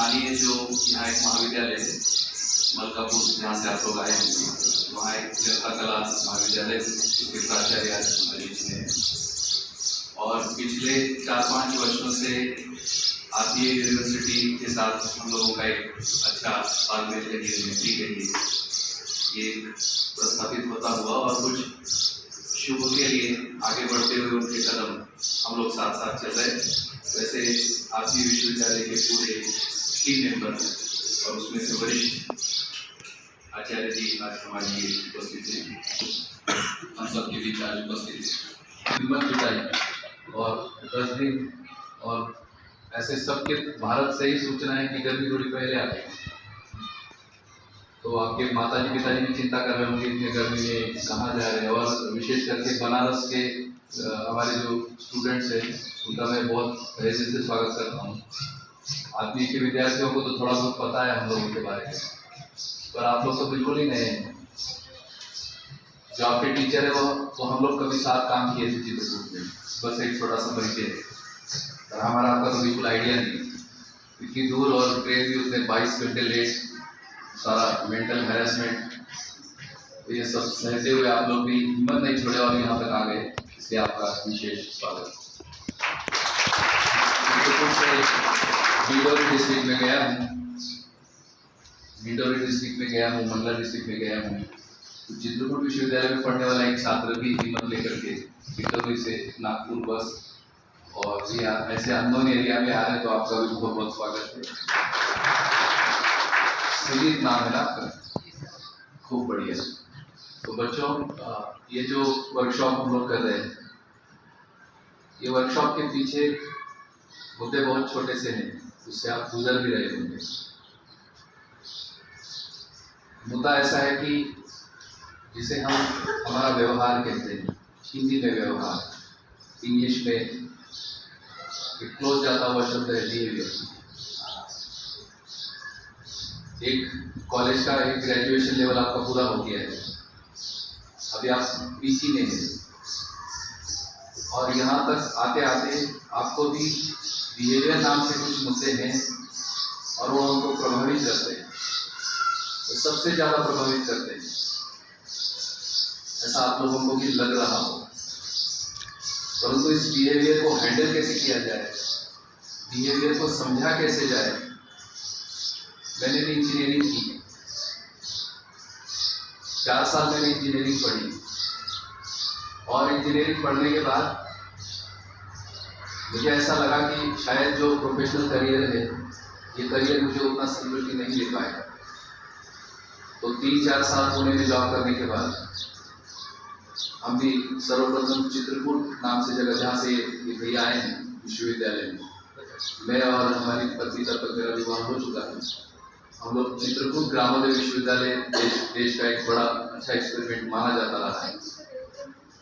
स्थानीय जो यहाँ एक महाविद्यालय है मलकापुर, जहाँ से आप लोग आए हैं, वहाँ एक जनता कला महाविद्यालय के प्राचार्य अजीज ने, और पिछले 4-5 वर्षों से आरपीए यूनिवर्सिटी के साथ हम लोगों का एक अच्छा तालमेल है, मिट्टी के लिए ये प्रस्थापित होता हुआ और कुछ शुभ के लिए आगे बढ़ते हुए उनके कदम हम लोग साथ साथ चल रहे। वैसे आरपीए विश्वविद्यालय के पूरे टीम मेंबर और उसमें से वरिष्ठ आचार्य जी आज हमारे लिए उपस्थित हैं, हम सबके बीच आज उपस्थित हिम्मत जुटाई और 10 दिन और ऐसे सबके भारत से ही सूचना है कि गर्मी थोड़ी पहले आ गई, तो आपके माताजी पिताजी भी चिंता कर रहे होंगे इतने गर्मी में कहाँ जा रहे हैं। और विशेष करके बनारस के हमारे जो स्टूडेंट्स हैं उनका मैं बहुत तहे से स्वागत करता हूँ। आदमी के विद्यार्थियों को तो थोड़ा बहुत पता है हम लोगों के बारे में, पर आप लोग तो बिल्कुल ही नए हैं। जो आपके टीचर है वो हम लोग कभी साथ काम किए थे चित्रकूट में, बस एक छोटा सा परिचय है, और हमारा आपका तो बिल्कुल आइडिया नहीं, इतनी दूर और ट्रेन भी उतने 22 घंटे लेट, सारा मेंटल हैरेसमेंट, तो ये सब सहते हुए आप लोग भी हिम्मत नहीं छोड़े और यहाँ तक आ गए, इसलिए आपका विशेष स्वागत। चित्रकूट से डिंडोरी डिस्ट्रिक्ट में गया हूँ, मंडला डिस्ट्रिक्ट में गया हूँ, तो चित्रकूट विश्वविद्यालय में पढ़ने वाला एक छात्र भी हिम्मत लेकर के डिंडोरी से नागपुर बस और ये ऐसे अननोन एरिया में आ रहे हैं, तो आपका भी बहुत बहुत स्वागत है। सुजीत नाम है ना आपका, खूब बढ़िया। तो बच्चों, ये जो वर्कशॉप हम लोग कर रहे हैं, ये वर्कशॉप के पीछे मुद्दे बहुत छोटे से हैं, उससे आप गुजर भी रहे होंगे। मुद्दा ऐसा है कि जिसे हम हमारा व्यवहार कहते हैं, हिंदी में व्यवहार, इंग्लिश में एक क्लोज जाता हुआ शब्द है बिहेवियर। एक कॉलेज का एक ग्रेजुएशन लेवल आपका पूरा हो गया है, अभी आप पीजी में हैं, और यहाँ तक आते आते आपको भी बिहेवियर नाम से कुछ मुद्दे हैं और वो हमको प्रभावित करते हैं, तो सबसे ज़्यादा प्रभावित करते हैं, ऐसा आप लोगों को भी लग रहा हो। परंतु इस बिहेवियर को हैंडल कैसे किया जाए, बिहेवियर को समझा कैसे जाए। मैंने भी इंजीनियरिंग की, 4 साल मैंने इंजीनियरिंग पढ़ी, और इंजीनियरिंग पढ़ने के बाद मुझे ऐसा लगा कि शायद जो प्रोफेशनल करियर है, ये करियर मुझे उतना संतुष्टि नहीं दे पाएगा। तो 3-4 साल पुणे में जॉब करने के बाद हम भी सर्वप्रथम चित्रकूट नाम से जगह, जहाँ से ये भैया आए हैं विश्वविद्यालय में, मैं और हमारी पत्नी तब तक मेरा विवाह हो चुका है, हम लोग चित्रकूट ग्रामोदय विश्वविद्यालय देश का एक बड़ा अच्छा एक्सपेरिमेंट माना जाता रहा है।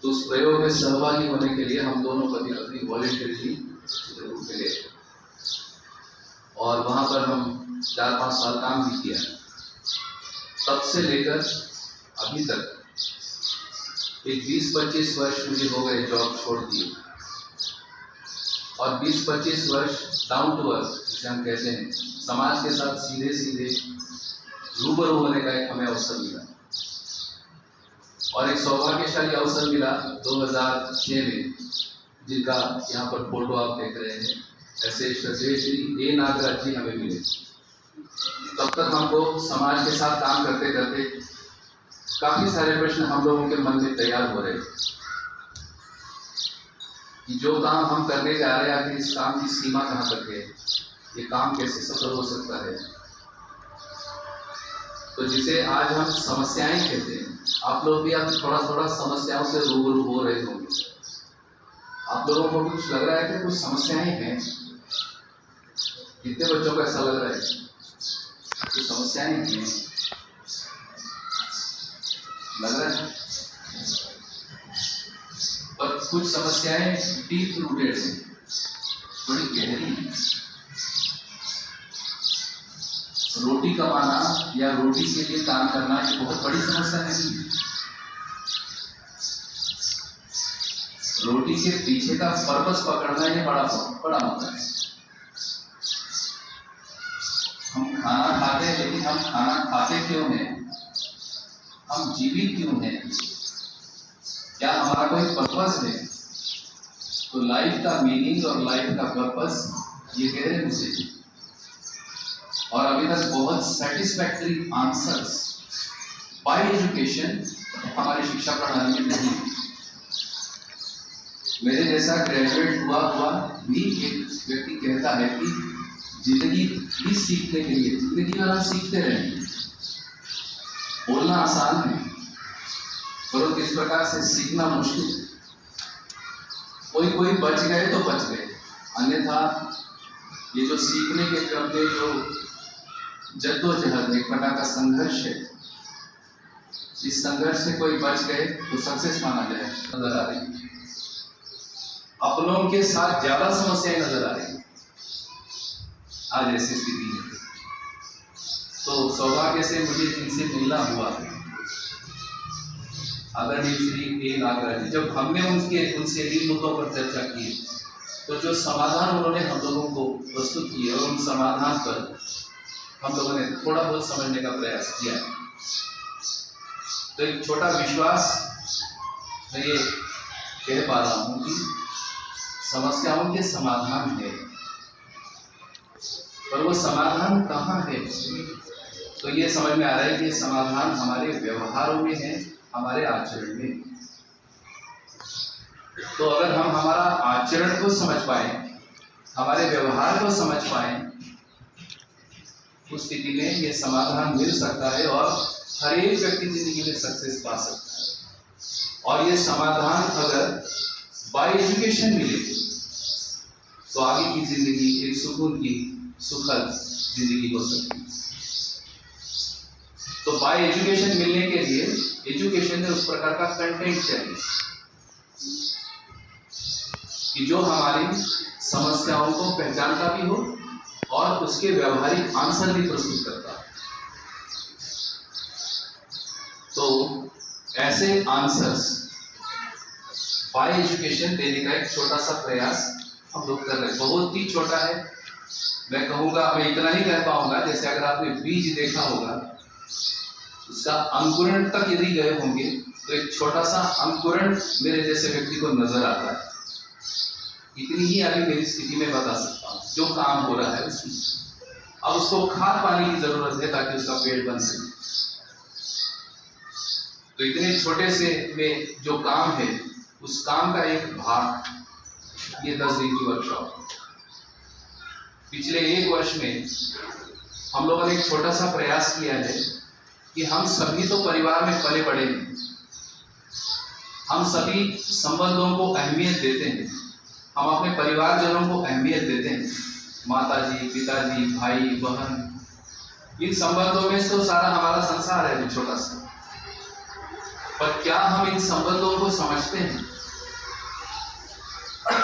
तो उस प्रयोग में सहभागी होने के लिए हम दोनों पति पत्नी वॉलंटियरली चित्रकूट में गए, और वहाँ पर हम 4-5 साल काम भी किया। तब से लेकर अभी तक एक 20-25 वर्ष मुझे हो गए जॉब छोड़ दिए, और 20-25 वर्ष डाउन टू अर्थ जिसे हम कहते हैं, समाज के साथ सीधे सीधे रूबरू होने का एक हमें अवसर मिला, और एक सौभाग्यशाली अवसर मिला 2006 में, जिनका यहाँ पर फोटो आप देख रहे हैं। ऐसे श्रद्धेय श्री ए नागराज जी हमें मिले। तब तक हमको समाज के साथ काम करते करते काफी सारे प्रश्न हम लोगों के मन में तैयार हो रहे कि जो काम हम करने जा रहे हैं, आखिर इस काम की सीमा कहाँ तक है, ये काम कैसे सफल हो सकता है। तो जिसे आज हम समस्याएं कहते हैं, आप लोग भी अब थोड़ा थोड़ा समस्याओं से रूबरू हो रहे होंगे। आप लोगों को कुछ लग रहा है कि कुछ समस्याएं हैं? कितने बच्चों को ऐसा लग रहा है कुछ समस्याएं हैं? लग रहा है, पर कुछ समस्याएं डीप रूटेड हैं, बड़ी गहरी हैं। रोटी कमाना या रोटी के लिए काम करना ये बहुत बड़ी समस्या नहीं है। रोटी के पीछे का पर्पस पकड़ना ये बड़ा मुद्दा है। खाते हैं, लेकिन हम खाना खाते क्यों हैं? हम जीवित क्यों हैं? क्या हमारा कोई पर्पस है? तो लाइफ का मीनिंग और लाइफ का पर्पस ये कह रहे हैं मुझे, और अभी तक बहुत सेटिस्फैक्टरी आंसर्स बाय एजुकेशन हमारी शिक्षा प्रणाली में नहीं। मेरे जैसा ग्रेजुएट हुआ भी एक व्यक्ति कहता है कि जिंदगी भी सीखने के लिए, जिंदगी में हम सीखते रहेंगे। बोलना आसान है, परंतु इस प्रकार से सीखना मुश्किल। कोई बच गए तो बच गए, अन्यथा ये जो सीखने के क्रम में जो जद्दोजहद, एक प्रकार का संघर्ष है, इस संघर्ष से कोई बच गए तो सक्सेस माना जाए। नजर आ रही है, अपनों के साथ ज्यादा समस्याएं नजर आ रही है आज ऐसी स्थिति है। तो सौभाग्य से मुझे जिनसे मिलना हुआ, आदरणीय श्री ए नागराज जी, जब हमने उनसे इन मुद्दों पर चर्चा की तो जो समाधान उन्होंने हम लोगों को प्रस्तुत किए और उन समाधान पर हम लोगों ने थोड़ा बहुत समझने का प्रयास किया। तो एक छोटा विश्वास मैं ये कह पा रहा हूँ कि समस्याओं के समाधान है, पर वो समाधान कहाँ है? तो ये समझ में आ रहा है कि समाधान हमारे व्यवहारों में है, हमारे आचरण में। तो अगर हम हमारा आचरण को समझ पाए, हमारे व्यवहार को समझ पाए, उस स्थिति में ये समाधान मिल सकता है और हर एक व्यक्ति जिंदगी में सक्सेस पा सकता है। और ये समाधान अगर बाय एजुकेशन मिले तो आगे की जिंदगी एक सुकून की, सुखद जिंदगी हो सकती है। तो बाय एजुकेशन मिलने के लिए एजुकेशन में उस प्रकार का कंटेंट चाहिए कि जो हमारी समस्याओं को पहचानता भी हो और उसके व्यवहारिक आंसर भी प्रस्तुत करता है। तो ऐसे आंसर्स बाय एजुकेशन देने का एक छोटा सा प्रयास हम लोग कर रहे हैं। बहुत ही छोटा है, मैं कहूँगा, मैं इतना ही कह पाऊंगा, जैसे अगर आपने बीज देखा होगा, उसका अंकुरण तक यदि गए होंगे तो एक छोटा सा अंकुरण मेरे जैसे व्यक्ति को नजर आता है। इतनी ही अभी मेरी स्थिति में बता सकता हूँ जो काम हो रहा है उसमें। अब उसको खाद पानी की जरूरत है ताकि उसका पेड़ बन सके। तो इतने छोटे से में जो काम है, उस काम का एक भाग ये 10 दिन की वर्कशॉप। पिछले 1 वर्ष में हम लोगों ने एक छोटा सा प्रयास किया है कि हम सभी तो परिवार में पले बड़े हैं, हम सभी संबंधों को अहमियत देते हैं, हम अपने परिवारजनों को अहमियत देते हैं, माता जी, पिताजी, भाई बहन, इन संबंधों में तो सारा हमारा संसार है जो छोटा सा। पर क्या हम इन संबंधों को समझते हैं?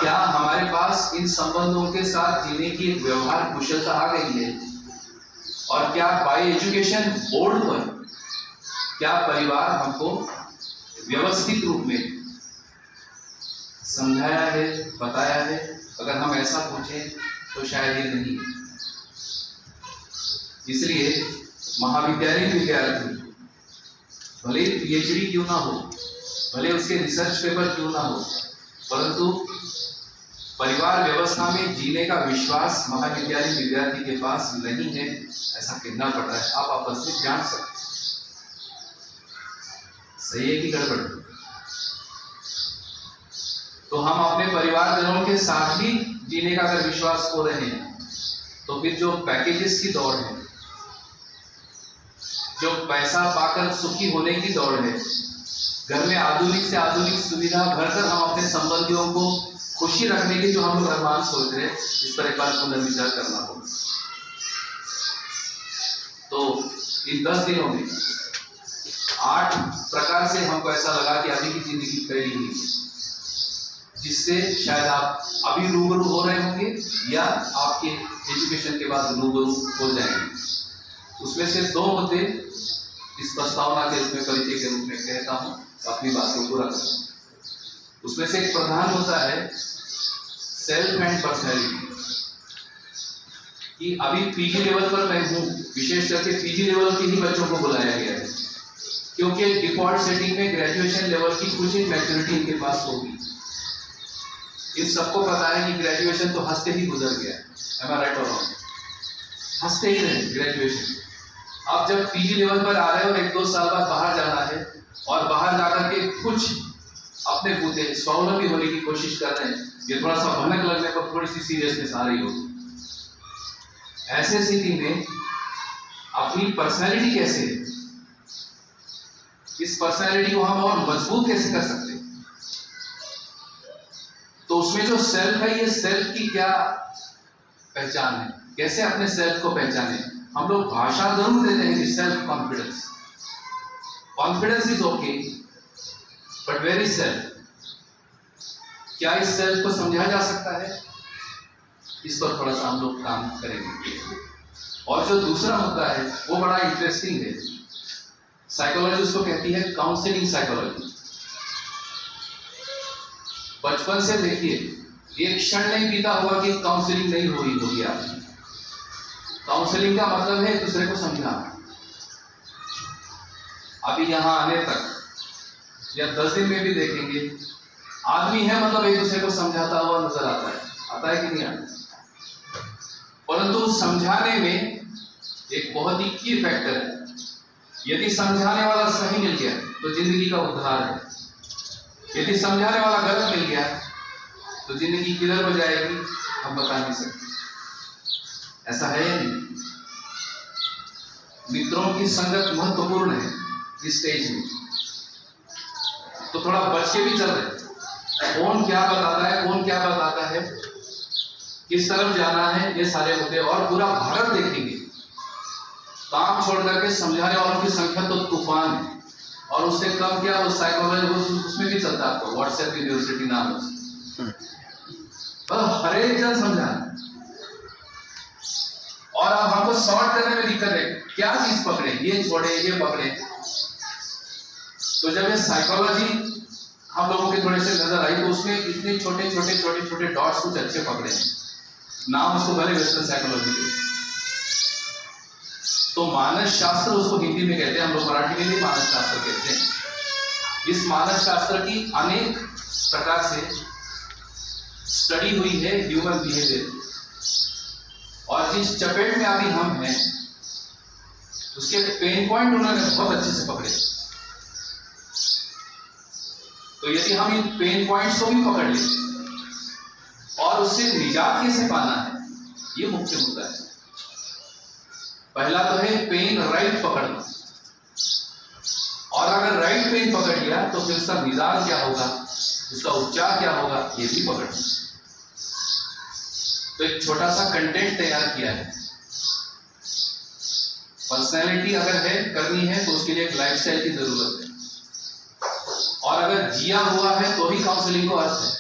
क्या हमारे पास इन संबंधों के साथ जीने की एक व्यवहार कुशलता आ गई है? और क्या बाय एजुकेशन बोर्ड पर क्या परिवार हमको व्यवस्थित रूप में समझाया है, बताया है? अगर हम ऐसा पूछें तो शायद ये नहीं। इसलिए महाविद्यालय विद्यार्थी भले पीएचडी क्यों ना हो, भले उसके रिसर्च पेपर क्यों ना हो, परंतु परिवार व्यवस्था में जीने का विश्वास महाविद्यालय विद्यार्थी के पास नहीं है, ऐसा कहना पड़ रहा है। आप आपस में जान सकते, सही है कि गड़बड़? तो हम अपने परिवारजनों के साथ ही जीने का अगर विश्वास खो रहे हैं तो फिर जो पैकेजेस की दौड़ है, जो पैसा पाकर सुखी होने की दौड़ है, घर में आधुनिक से आधुनिक सुविधा भरकर हम अपने संबंधियों को खुशी रखने के जो हम लोग अरमान सोच रहे हैं, इस पर एक बार पुनर्विचार करना होगा। तो इन 10 दिनों में 8 प्रकार से हमको ऐसा लगा कि अभी की जिंदगी फैली हुई है, जिससे शायद आप अभी रूबरू हो रहे होंगे या आपके एजुकेशन के बाद रूबरू हो जाएंगे। उसमें से 2 मुद्दे इस प्रस्तावना के रूप में, परिचय के रूप में कहता हूँ, अपनी बात को पूरा करता हूँ। उसमें से एक प्रधान मुद्दा है सेल्फ एंड पर्सनैलिटी। कि अभी पीजी लेवल पर मैं हूँ, विशेष करके पीजी लेवल के ही बच्चों को बुलाया गया है, क्योंकि डिफॉल्ट सेटिंग में ग्रेजुएशन लेवल की कुछ ही मैच्योरिटी इनके पास होगी। इन सबको पता है कि ग्रेजुएशन तो हंसते ही गुजर गया, am I right or wrong? हंसते ही रहे ग्रेजुएशन। अब जब पीजी लेवल पर आ रहे हैं और 1-2 साल बाद बाहर जाना है और बाहर जाकर के कुछ अपने बूते स्वावलंबी होने की कोशिश कर रहे हैं, ये थोड़ा सा भनक लगने पर थोड़ी सी सीरियसनेस आ रही होगी। ऐसे स्थिति में अपनी पर्सनैलिटी कैसे है, इस पर्सनैलिटी को हम और मजबूत कैसे कर सकते हैं? तो उसमें जो सेल्फ है, ये सेल्फ की क्या पहचान है, कैसे अपने सेल्फ को पहचाने? हम लोग भाषा जरूर देते हैं कि self confidence, confidence is okay, but where is self? क्या इस सेल्फ को समझा जा सकता है? इस पर थोड़ा सा हम लोग काम करेंगे। और जो दूसरा मुद्दा है वो बड़ा इंटरेस्टिंग है, साइकोलॉजी उसको कहती है काउंसलिंग साइकोलॉजी। बचपन से देखिए, एक क्षण नहीं बीता होगा कि काउंसलिंग नहीं हुई होगी आपकी। काउंसलिंग का मतलब है एक दूसरे को समझाना। अभी यहां आने तक या 10 दिन में भी देखेंगे, आदमी है मतलब एक दूसरे को समझाता हुआ नजर आता है कि नहीं आता? परंतु समझाने में एक बहुत ही की फैक्टर है। यदि समझाने वाला सही मिल गया तो जिंदगी का उद्धार है, यदि समझाने वाला गलत मिल गया तो जिंदगी किधर हो जाएगी हम बता नहीं सकते। ऐसा है या नहीं? मित्रों की संगत महत्वपूर्ण है इस स्टेज में, तो थोड़ा बच के भी चल रहे। कौन क्या बताता है, कौन क्या बताता है, किस तरफ जाना है, ये सारे मुद्दे। और पूरा भारत देखेंगे, काम छोड़ करके समझाने वालों की संख्या तो तूफान है। और उससे कम क्या, वो साइकोलॉजी उसमें भी चलता है, आपको व्हाट्सएप यूनिवर्सिटी नाम है, पर हर एक जन समझा। और अब हमको सॉर्ट करने में दिक्कत है, क्या चीज पकड़े, ये छोड़े ये पकड़े। तो जब ये साइकोलॉजी हम लोगों के थोड़े से नजर आई तो उसमें इतने छोटे छोटे डॉट्स कुछ अच्छे पकड़े हैं। नाम उसको भले वेस्टर्न साइकोलॉजी के, तो मानस शास्त्र उसको हिंदी में कहते हैं, हम लोग मराठी में भी मानस शास्त्र कहते हैं। इस मानस शास्त्र की अनेक प्रकार से स्टडी हुई है ह्यूमन बिहेवियर, और जिस चपेट में अभी हम हैं उसके पेन पॉइंट उन्होंने बहुत अच्छे से पकड़े। तो यदि हम इन पेन पॉइंट्स को भी पकड़ लें और उससे निजात कैसे पाना है, ये मुख्य मुद्दा है। पहला तो है पेन राइट पकड़ना, और अगर राइट पेन पकड़ लिया तो फिर उसका निजात क्या होगा, उसका उपचार क्या होगा, ये भी पकड़ना। तो एक छोटा सा कंटेंट तैयार किया है। पर्सनैलिटी अगर है करनी है तो उसके लिए एक लाइफस्टाइल की जरूरत है, और अगर जिया हुआ है तो ही काउंसलिंग को अर्थ है।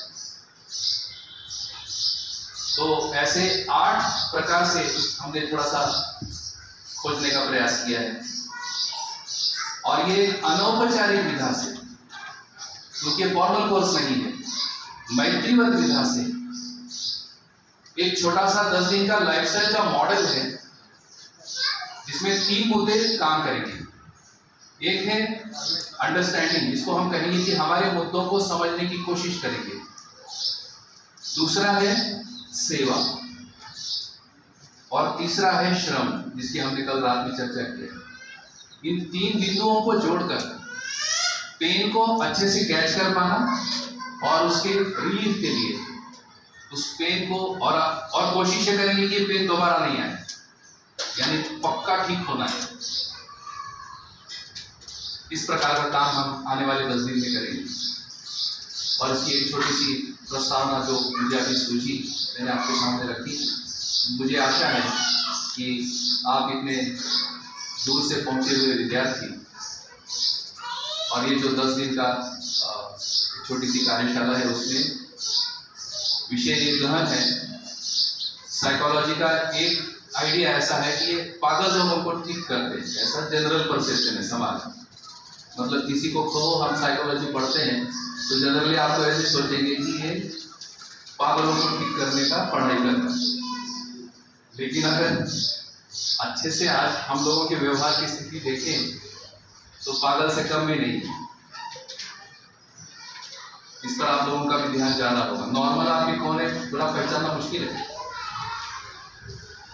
तो ऐसे 8 प्रकार से हमने थोड़ा सा खोजने का प्रयास किया है, और ये अनौपचारिक विधा से, क्योंकि फॉर्मल कोर्स नहीं है, मैत्रीवत विधा से एक छोटा सा 10 दिन का लाइफस्टाइल का मॉडल है, जिसमें 3 मुद्दे काम करेंगे। एक है अंडरस्टैंडिंग, जिसको हम कहेंगे कि हमारे मुद्दों को समझने की कोशिश करेंगे। दूसरा है सेवा, और तीसरा है श्रम, जिसकी हमने कल रात में चर्चा की। इन 3 बिंदुओं को जोड़कर पेन को अच्छे से कैच कर पाना, और उसके रिलीफ के लिए उस पेन को और कोशिश करेंगे कि पेन दोबारा नहीं आए, यानी पक्का ठीक होना है। इस प्रकार का काम हम आने वाले 10 दिन में करेंगे। और इसकी एक छोटी सी प्रस्तावना जो मुझे अभी सूझी मैंने आपके सामने रखी। मुझे आशा है कि आप इतने दूर से पहुंचे हुए विद्यार्थी, और ये जो 10 दिन का छोटी सी कार्यशाला है उसमें विषय ये गहन है। साइकोलॉजी का एक आइडिया ऐसा है कि ये पागल लोगों को ठीक करते हैं, ऐसा जनरल परसेप्शन है समाज। मतलब किसी को कहो हम साइकोलॉजी पढ़ते हैं तो जनरली आप तो ऐसे सोचेंगे कि ये पागलों को ठीक करने का पढ़ाई करता है। लेकिन अगर अच्छे से आज हम लोगों के व्यवहार की स्थिति देखें तो पागल से कम भी नहीं। इस पर आप लोगों का भी ध्यान ज्यादा होगा। नॉर्मल आदमी कौन है थोड़ा पहचानना मुश्किल है,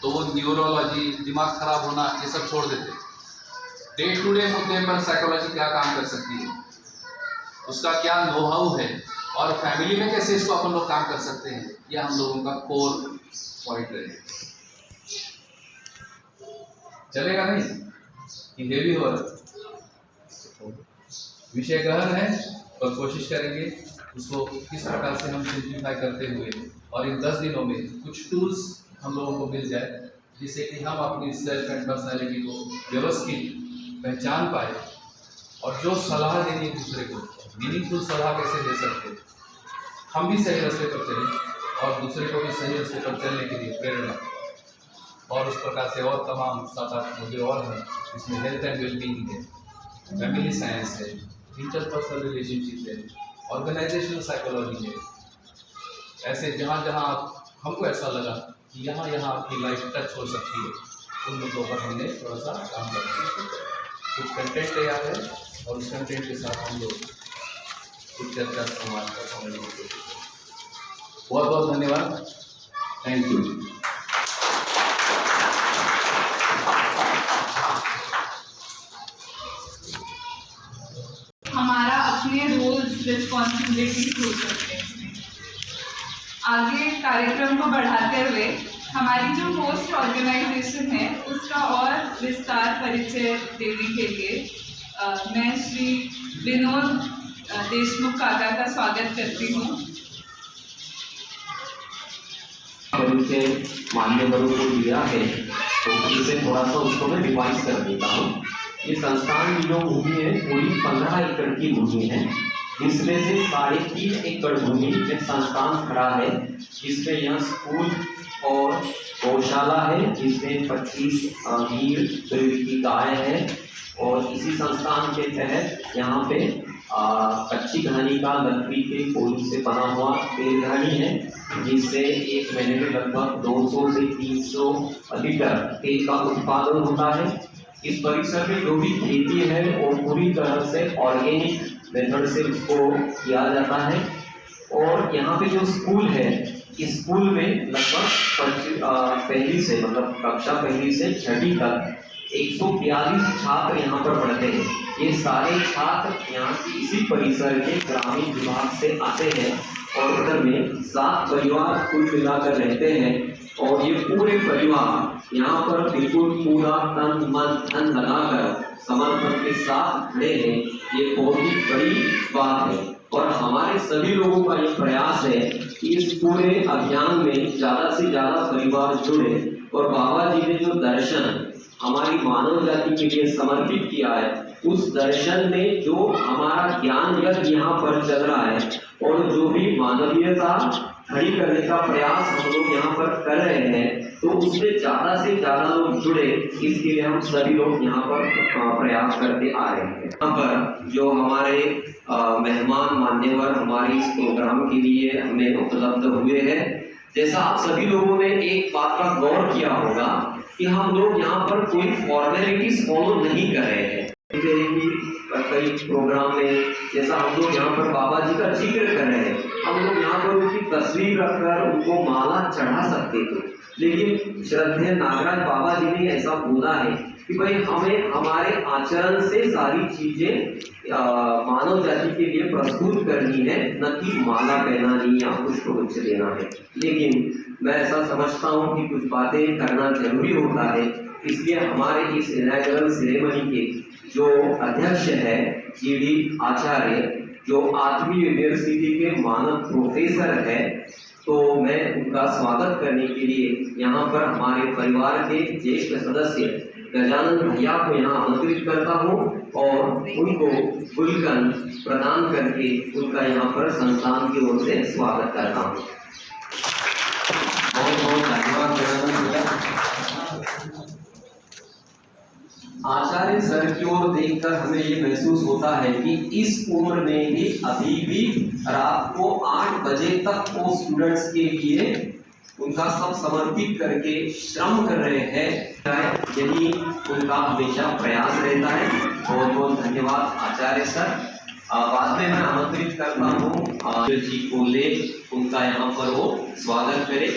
तो वो न्यूरोलॉजी, दिमाग खराब होना, ये सब छोड़ देते। डे टू डे मुद्दे पर साइकोलॉजी क्या काम कर सकती है, उसका क्या नो हाउ है, और फैमिली में कैसे इसको अपन लोग काम कर सकते हैं, यह हम लोगों का कोर पॉइंट रहेगा। चलेगा नहीं कि हेवी हो रहा, विषय गहन है, और कोशिश करेंगे उसको किस प्रकार से हम सिंप्लीफाई करते हुए, और इन 10 दिनों में कुछ टूल्स हम लोगों को मिल जाए जिससे कि हम अपनी सेल्फ एंड पर्सनैलिटी को व्यवस्थित पहचान पाए, और जो सलाह देनी है दूसरे को, मीनिंगफुल सलाह कैसे दे सकते हैं, हम भी सही रास्ते पर चलें और दूसरे को भी सही रास्ते पर चलने के लिए प्रेरणा। और उस प्रकार से और तमाम 7-8 मुद्दे और हैं, इसमें हेल्थ एंड वेलबींग है, फैमिली साइंस है, इंटरपर्सनल रिलेशनशिप है, ऑर्गेनाइजेशनल साइकोलॉजी है। ऐसे जहाँ जहाँ हमको ऐसा लगा कि यहाँ यहाँ आपकी लाइफ टच हो सकती है, उन मुद्दों पर हमने थोड़ा सा काम करना है। कुछ कंटेंट तैयार है और उस कंटेंट के साथ हम लोग कुछ चर्चा संवाद का समझने की कोशिश करें। बहुत बहुत धन्यवाद, थैंक यू। हमारा अपने रोल्स रिस्पॉन्सिबिलिटीज हो सकते हैं। आगे कार्यक्रम को बढ़ाते हुए हमारी जो होस्ट ऑर्गेनाइजेशन है उसका और विस्तार परिचय देने के लिए मैं श्री विनोद देशमुख काका का स्वागत करती हूँ। परिचय मान्यवरों को दिया है तो इसे थोड़ा सा उसको मैं रिवाइज कर देता हूँ। ये संस्थान की जो भूमि है पूरी 15 एकड़ की भूमि है, जिसमें से 3.5 एकड़ भूमि में संस्थान खड़ा है, जिसमें यह स्कूल और गौशाला है, जिसमें 25 गिर की गाय है। और इसी संस्थान के तहत यहाँ पे कच्ची घानी का लकड़ी के कोयले से बना हुआ तेल घानी है, जिससे एक महीने में लगभग 200 से 300 लीटर तेल का उत्पादन होता है। इस परिसर में जो भी खेती है वो पूरी तरह से ऑर्गेनिक मेथड से उसको किया जाता है। और यहाँ पे जो स्कूल है, इस स्कूल में लगभग पहली से मतलब कक्षा पहली से 6वीं तक 142 छात्र यहाँ पर पढ़ते हैं। ये सारे छात्र यहाँ की इसी परिसर के ग्रामीण विभाग से आते हैं और उधर में 7 परिवार कुल मिलाकर रहते हैं। और ये पूरे परिवार यहाँ पर बिल्कुल पूरा तन मन धन लगाकर समर्पण के साथ खड़े हैं। ये बहुत ही बड़ी बात है और हमारे सभी लोगों का ये प्रयास है कि इस पूरे अभियान में ज़्यादा से ज़्यादा परिवार जुड़े और बाबा जी ने जो दर्शन हमारी मानव जाति के लिए समर्पित किया है, उस दर्शन में जो हमारा ज्ञान यज्ञ यहाँ पर चल रहा है और जो भी मानवीयता खड़ी करने का प्रयास हम लोग यहाँ पर कर रहे हैं, तो उसमें ज़्यादा से ज़्यादा लोग जुड़े, इसके लिए हम सभी लोग यहाँ पर प्रयास करते आ रहे हैं। यहाँ पर जो हमारे मेहमान मान्यवर हमारे इस प्रोग्राम के लिए हमें उपलब्ध हुए हैं, जैसा आप सभी लोगों ने एक बात का गौर किया होगा कि हम लोग यहाँ पर कोई फॉर्मेलिटीज फॉलो नहीं कर रहे हैं। कई प्रोग्राम में जैसा हम लोग यहाँ पर बाबा जी का जिक्र कर रहे हैं, हम लोग यहाँ पर उनकी तस्वीर रखकर उनको माला चढ़ा सकते थे, लेकिन श्रद्धेय नागराज बाबा जी ने ऐसा बोला है कि भाई हमें हमारे आचरण से सारी चीजें मानव जाति के लिए प्रस्तुत करनी है, न कि माला पहनानी या पुष्पगुच्छ देना है। लेकिन मैं ऐसा समझता हूँ कि कुछ बातें करना जरूरी होता है, इसलिए हमारे इस इनॉग्रेशन सेरेमनी के जो अध्यक्ष है जीडी आचार्य, जो आत्मीय यूनिवर्सिटी के मानद प्रोफेसर है, तो मैं उनका स्वागत करने के लिए यहाँ पर हमारे परिवार के ज्येष्ठ सदस्य गजानंद भैया को यहाँ आमंत्रित करता हूँ और उनको गुलकंद प्रदान करके उनका यहाँ पर संस्थान की ओर से स्वागत करता हूँ। बहुत बहुत धन्यवाद गजानंद भैया। आचार्य सर की ओर देखकर हमें ये महसूस होता है कि इस उम्र में भी अभी भी रात को 8 बजे तक वो स्टूडेंट्स के लिए उनका सब समर्पित करके श्रम कर रहे हैं, यही उनका हमेशा प्रयास रहता है। बहुत बहुत धन्यवाद आचार्य सर। बाद में मैं आमंत्रित करता हूँ जी को ले, उनका यहाँ पर वो स्वागत करे।